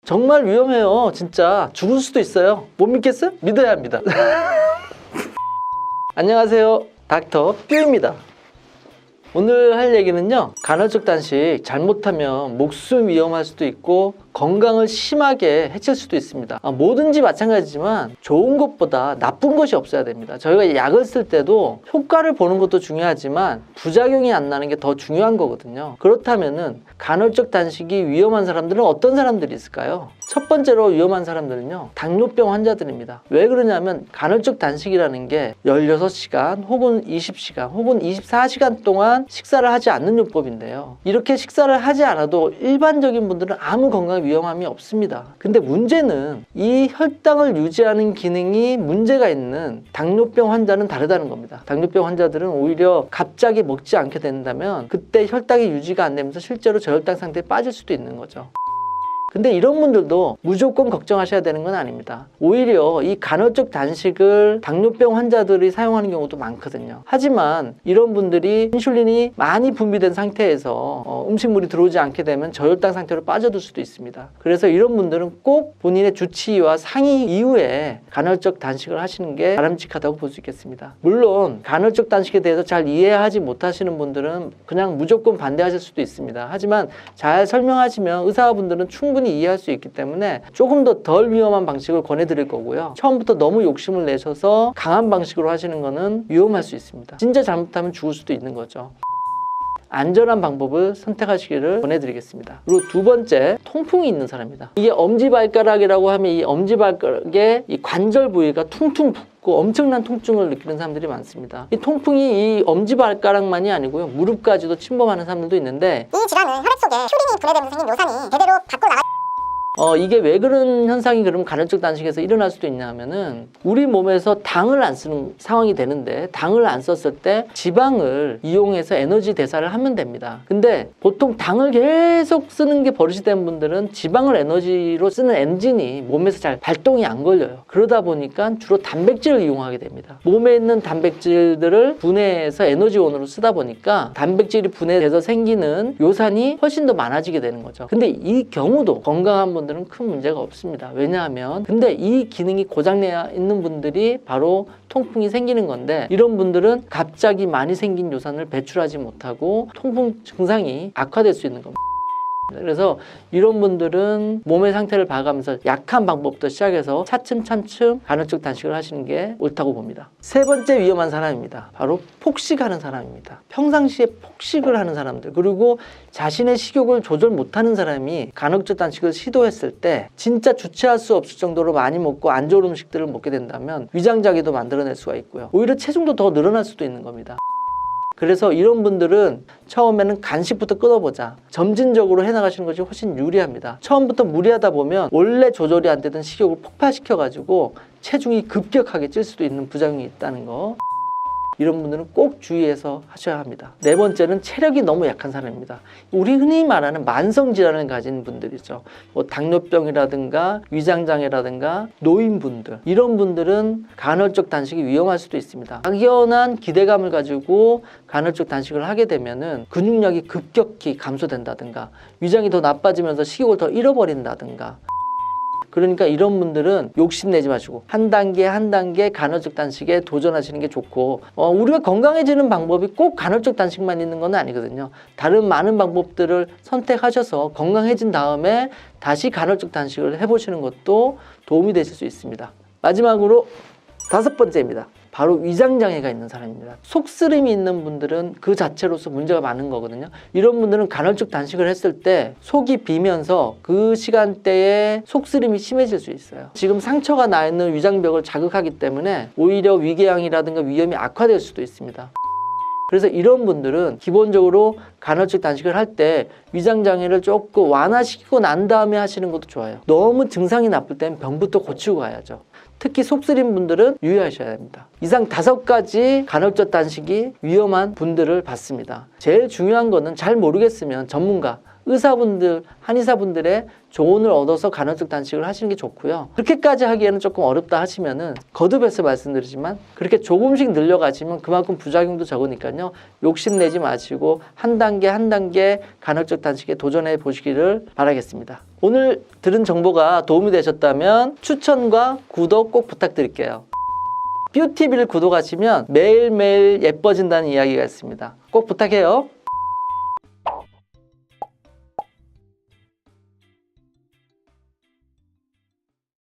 정말 위험해요. 진짜 죽을 수도 있어요. 못 믿겠어요? 믿어야 합니다. 안녕하세요, 닥터 뾰입니다. 오늘 할 얘기는요, 간헐적 단식 잘못하면 목숨 위험할 수도 있고 건강을 심하게 해칠 수도 있습니다. 뭐든지 마찬가지지만 좋은 것보다 나쁜 것이 없어야 됩니다. 저희가 약을 쓸 때도 효과를 보는 것도 중요하지만 부작용이 안 나는 게 더 중요한 거거든요. 그렇다면은 간헐적 단식이 위험한 사람들은 어떤 사람들이 있을까요? 첫 번째로 위험한 사람들은요, 당뇨병 환자들입니다. 왜 그러냐면 간헐적 단식이라는 게 16시간 혹은 20시간 혹은 24시간 동안 식사를 하지 않는 요법인데요, 이렇게 식사를 하지 않아도 일반적인 분들은 아무 건강 위험함이 없습니다. 근데 문제는 이 혈당을 유지하는 기능이 문제가 있는 당뇨병 환자는 다르다는 겁니다. 당뇨병 환자들은 오히려 갑자기 먹지 않게 된다면 그때 혈당이 유지가 안 되면서 실제로 저혈당 상태에 빠질 수도 있는 거죠. 근데 이런 분들도 무조건 걱정하셔야 되는 건 아닙니다. 오히려 이 간헐적 단식을 당뇨병 환자들이 사용하는 경우도 많거든요. 하지만 이런 분들이 인슐린이 많이 분비된 상태에서 음식물이 들어오지 않게 되면 저혈당 상태로 빠져들 수도 있습니다. 그래서 이런 분들은 꼭 본인의 주치의와 상의 이후에 간헐적 단식을 하시는 게 바람직하다고 볼 수 있겠습니다. 물론 간헐적 단식에 대해서 잘 이해하지 못하시는 분들은 그냥 무조건 반대하실 수도 있습니다. 하지만 잘 설명하시면 의사분들은 충분히 이해할 수 있기 때문에 조금 더 덜 위험한 방식을 권해드릴 거고요. 처음부터 너무 욕심을 내셔서 강한 방식으로 하시는 거는 위험할 수 있습니다. 진짜 잘못하면 죽을 수도 있는 거죠. 안전한 방법을 선택하시기를 권해드리겠습니다. 그리고 두 번째, 통풍이 있는 사람입니다. 이게 엄지발가락이라고 하면 이 엄지발가락의 이 관절 부위가 퉁퉁 붓고 엄청난 통증을 느끼는 사람들이 많습니다. 이 통풍이 이 엄지발가락만이 아니고요, 무릎까지도 침범하는 사람들도 있는데, 이 질환은 혈액 속에 퓨린이 분해되면서 생긴 요산이 제대로 밖으로 나가 이게 왜 그런 현상이 그러면 간헐적 단식에서 일어날 수도 있냐 하면은, 우리 몸에서 당을 안 쓰는 상황이 되는데 당을 안 썼을 때 지방을 이용해서 에너지 대사를 하면 됩니다. 근데 보통 당을 계속 쓰는 게 버릇이 된 분들은 지방을 에너지로 쓰는 엔진이 몸에서 잘 발동이 안 걸려요. 그러다 보니까 주로 단백질을 이용하게 됩니다. 몸에 있는 단백질들을 분해해서 에너지원으로 쓰다 보니까 단백질이 분해돼서 생기는 요산이 훨씬 더 많아지게 되는 거죠. 근데 이 경우도 건강한 분들은 큰 문제가 없습니다. 왜냐하면 근데 이 기능이 고장내 있는 분들이 바로 통풍이 생기는 건데, 이런 분들은 갑자기 많이 생긴 요산을 배출하지 못하고 통풍 증상이 악화될 수 있는 겁니다. 그래서 이런 분들은 몸의 상태를 봐가면서 약한 방법부터 시작해서 차츰차츰 간헐적 단식을 하시는 게 옳다고 봅니다. 세 번째 위험한 사람입니다. 바로 폭식하는 사람입니다. 평상시에 폭식을 하는 사람들, 그리고 자신의 식욕을 조절 못하는 사람이 간헐적 단식을 시도했을 때 진짜 주체할 수 없을 정도로 많이 먹고 안 좋은 음식들을 먹게 된다면 위장장애도 만들어낼 수가 있고요, 오히려 체중도 더 늘어날 수도 있는 겁니다. 그래서 이런 분들은 처음에는 간식부터 끊어보자, 점진적으로 해나가시는 것이 훨씬 유리합니다. 처음부터 무리하다 보면 원래 조절이 안 되던 식욕을 폭발시켜가지고 체중이 급격하게 찔 수도 있는 부작용이 있다는 거, 이런 분들은 꼭 주의해서 하셔야 합니다. 네 번째는 체력이 너무 약한 사람입니다. 우리 흔히 말하는 만성질환을 가진 분들이죠. 당뇨병이라든가 위장장애라든가 노인분들, 이런 분들은 간헐적 단식이 위험할 수도 있습니다. 막연한 기대감을 가지고 간헐적 단식을 하게 되면은 근육량이 급격히 감소된다든가 위장이 더 나빠지면서 식욕을 더 잃어버린다든가, 그러니까 이런 분들은 욕심내지 마시고 한 단계 한 단계 간헐적 단식에 도전하시는 게 좋고, 우리가 건강해지는 방법이 꼭 간헐적 단식만 있는 건 아니거든요. 다른 많은 방법들을 선택하셔서 건강해진 다음에 다시 간헐적 단식을 해보시는 것도 도움이 되실 수 있습니다. 마지막으로 다섯 번째입니다. 바로 위장장애가 있는 사람입니다. 속쓰림이 있는 분들은 그 자체로서 문제가 많은 거거든요. 이런 분들은 간헐적 단식을 했을 때 속이 비면서 그 시간대에 속쓰림이 심해질 수 있어요. 지금 상처가 나 있는 위장벽을 자극하기 때문에 오히려 위궤양이라든가 위염이 악화될 수도 있습니다. 그래서 이런 분들은 기본적으로 간헐적 단식을 할 때 위장장애를 조금 완화시키고 난 다음에 하시는 것도 좋아요. 너무 증상이 나쁠 때는 병부터 고치고 가야죠. 특히 속쓰린 분들은 유의하셔야 됩니다. 이상 5가지 간헐적 단식이 위험한 분들을 봤습니다. 제일 중요한 거는 잘 모르겠으면 전문가, 의사분들, 한의사분들의 조언을 얻어서 간헐적 단식을 하시는 게 좋고요. 그렇게까지 하기에는 조금 어렵다 하시면은 거듭해서 말씀드리지만 그렇게 조금씩 늘려가지면 그만큼 부작용도 적으니까요. 욕심내지 마시고 한 단계 한 단계 간헐적 단식에 도전해 보시기를 바라겠습니다. 오늘 들은 정보가 도움이 되셨다면 추천과 구독 꼭 부탁드릴게요. 뷰티비를 구독하시면 매일매일 예뻐진다는 이야기가 있습니다. 꼭 부탁해요.